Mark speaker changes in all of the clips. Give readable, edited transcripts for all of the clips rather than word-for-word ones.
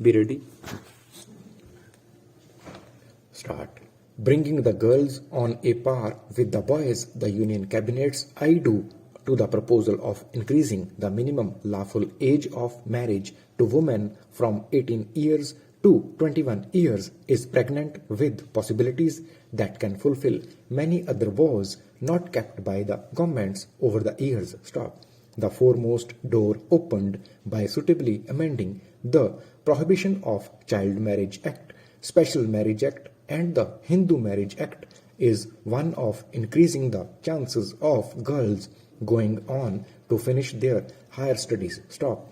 Speaker 1: Be ready. Start. Bringing the girls on a par with the boys, the Union Cabinet's I do to the proposal of increasing the minimum lawful age of marriage to women from 18 years to 21 years is pregnant with possibilities that can fulfill many other vows not kept by the governments over the years. Stop. The foremost door opened by suitably amending the Prohibition of Child Marriage Act, Special Marriage Act, and the Hindu Marriage Act is one of increasing the chances of girls going on to finish their higher studies. Stop.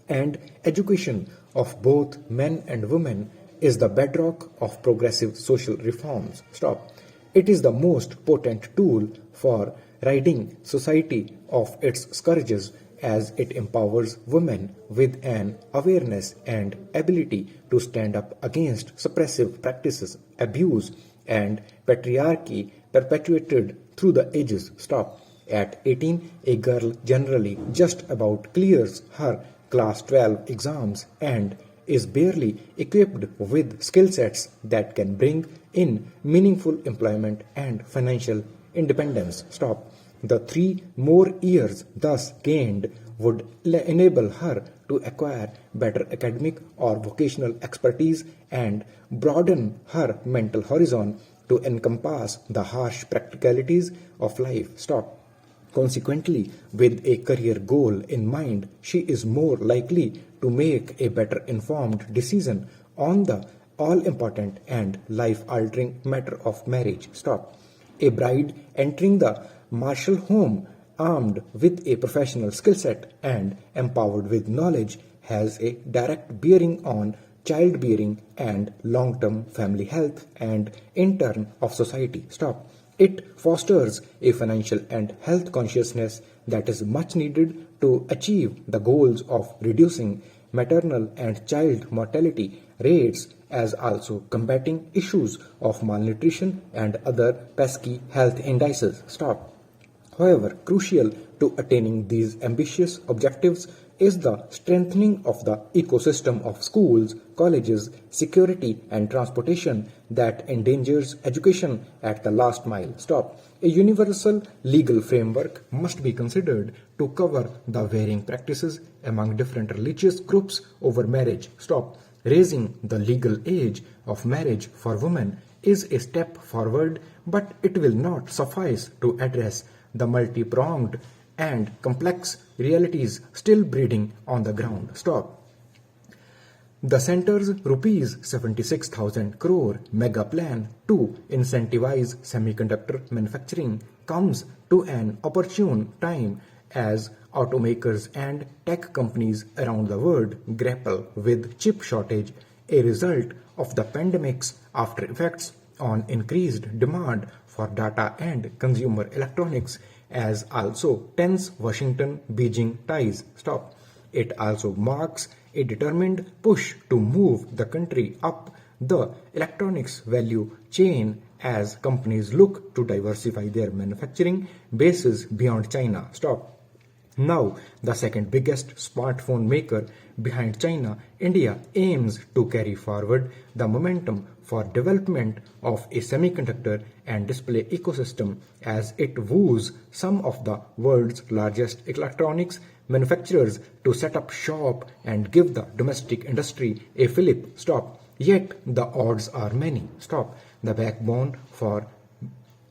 Speaker 1: And education of both men and women is the bedrock of progressive social reforms. Stop. It is the most potent tool for ridding society of its scourges as it empowers women with an awareness and ability to stand up against suppressive practices, abuse, and patriarchy perpetuated through the ages. Stop. At 18, a girl generally just about clears her class 12 exams and is barely equipped with skill sets that can bring in meaningful employment and financial independence. Stop. The 3 more years thus gained would enable her to acquire better academic or vocational expertise and broaden her mental horizon to encompass the harsh practicalities of life. Stop. Consequently, with a career goal in mind, she is more likely to make a better informed decision on the all-important and life-altering matter of marriage. Stop. A bride entering the martial home armed with a professional skill set and empowered with knowledge has a direct bearing on childbearing and long-term family health and in turn of society. Stop. It fosters a financial and health consciousness that is much needed to achieve the goals of reducing maternal and child mortality rates as also combating issues of malnutrition and other pesky health indices. Stop. However, crucial to attaining these ambitious objectives is the strengthening of the ecosystem of schools, colleges, security, and transportation that endangers education at the last mile. Stop. A universal legal framework must be considered to cover the varying practices among different religious groups over marriage. Stop. Raising the legal age of marriage for women is a step forward, but it will not suffice to address the multi-pronged and complex realities still breeding on the ground. Stop. The center's rupees 76,000 crore mega plan to incentivize semiconductor manufacturing comes to an opportune time as automakers and tech companies around the world grapple with chip shortage, a result of the pandemic's after effects on increased demand for data and consumer electronics, as also tense Washington-Beijing ties. Stop. It also marks a determined push to move the country up the electronics value chain as companies look to diversify their manufacturing bases beyond China. Stop. Now, the second biggest smartphone maker behind China, India aims to carry forward the momentum for development of a semiconductor and display ecosystem as it woos some of the world's largest electronics manufacturers to set up shop and give the domestic industry a fillip. Stop. Yet the odds are many. Stop. The backbone for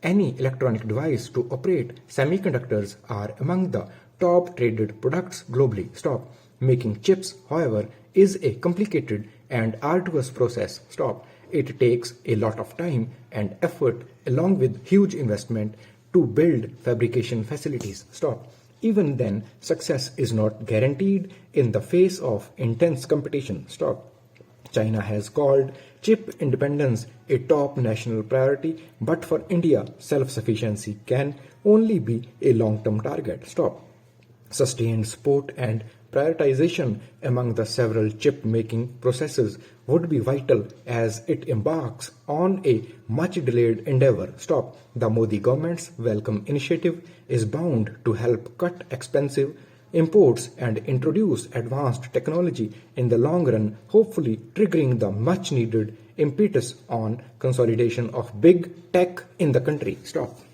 Speaker 1: any electronic device to operate semiconductors are among the top traded products globally. Stop. Making chips, however, is a complicated and arduous process. Stop. It takes a lot of time and effort along with huge investment to build fabrication facilities. Stop. Even then, success is not guaranteed in the face of intense competition. Stop. China has called chip independence a top national priority, but for India, self-sufficiency can only be a long-term target. Stop. Sustained support and prioritization among the several chip-making processes would be vital as it embarks on a much-delayed endeavor. Stop. The Modi government's welcome initiative is bound to help cut expensive imports and introduce advanced technology in the long run, hopefully triggering the much needed impetus on consolidation of big tech in the country. Stop.